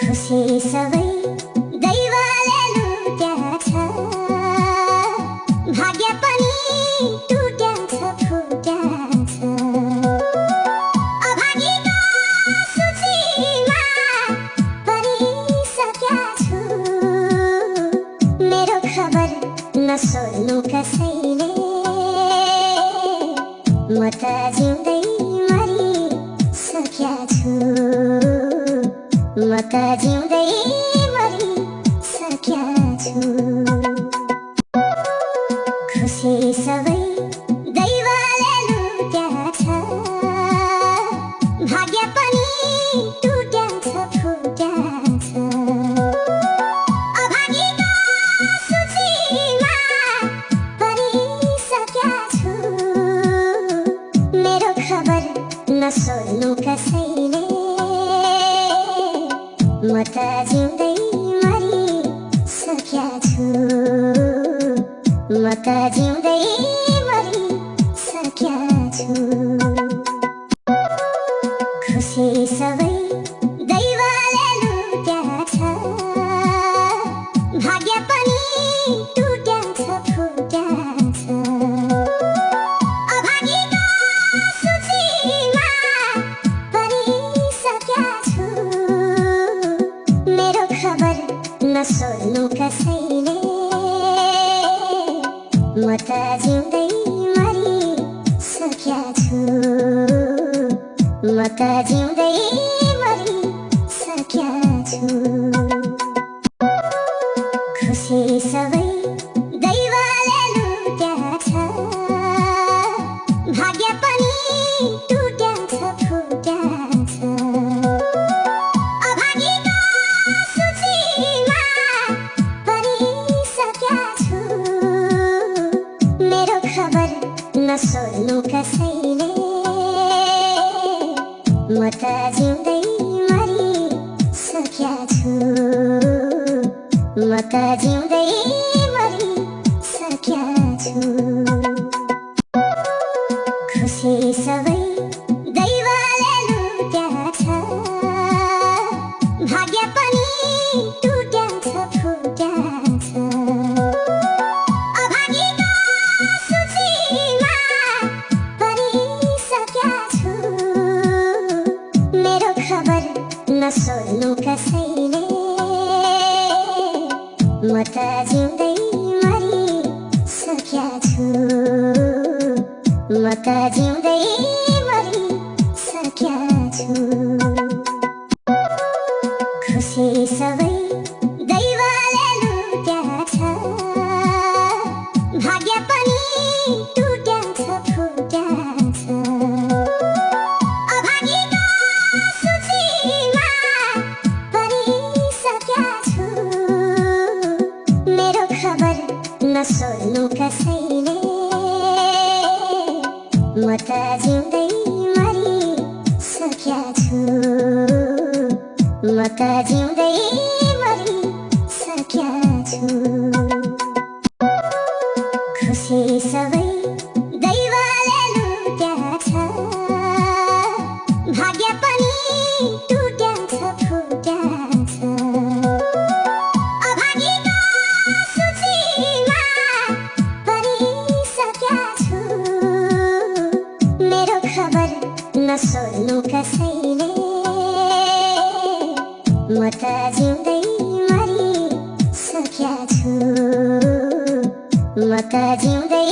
खुसी सबै दैवले लुट्याछ, भाग्य पनि टुट्याछ फुट्याछ। अभागीको सूचीमा परिसकेका छु, मेरो खबर नसोध्नु कसैले। म त जिउँदै मरिसकेका छु, म त जिउँदै मरिसकेका छु। खुसी सबै दैवले लुट्याछ, भाग्य पनि टुट्याछ फुट्याछ। अभागीको सूचीमा परिसकेका छु, मेरो खबर नसोध्नु कसैले। म त जिउँदै मरिसकेका छु, म त जिउँदै मरिसकेका छु। खुसी सबै दैवले लुट्याछ, भाग्य पनि टुट्याछ फुट्याछ। अभागीको सूचीमा परिसकेका छु, मेरो खबर नसोध्नु कसैले। म त जिउँदै मरिसकेका छु, म त जिउँदै मरिसकेका छु। खुसी सबै दैवले लुट्याछ, भाग्य पनि टुट्याछ फुट्याछ। अभागीको सूचीमा परिसकेका छु, मेरो खबर नसोध्नु कसैले। म त जिउँदै मरिसकेका छु, म त जिउँदै मरिसकेका छु। खुसी सबै दैवले लुट्याछ, भाग्य पनि टुट्याछ फुट्याछ। अभागीको सूचीमा परिसकेका छु, मेरो खबर नसोध्नु कसैले। म त जिउँदै मरिसकेका छु, म त जिउँदै मरिसकेका छु। खुसी सबै दैवले लुट्याछ, भाग्य पनि टुट्याछ फुट्याछ। अभागीको सूचीमा परिसकेका छु, मेरो खबर नसोध्नु कसैले। म त जिउँदै मरिसकेका छु, म त जिउँदै मरिसकेका छु। खुसी सबै दैवले लुट्याछ, भाग्य पनि टुट्याछ फुट्याछ। अभागीको सूचीमा परिसकेका छु, मेरो खबर नसोध्नु कसैले। म त जिउँदै मरिसकेका छु, म त जिउँदै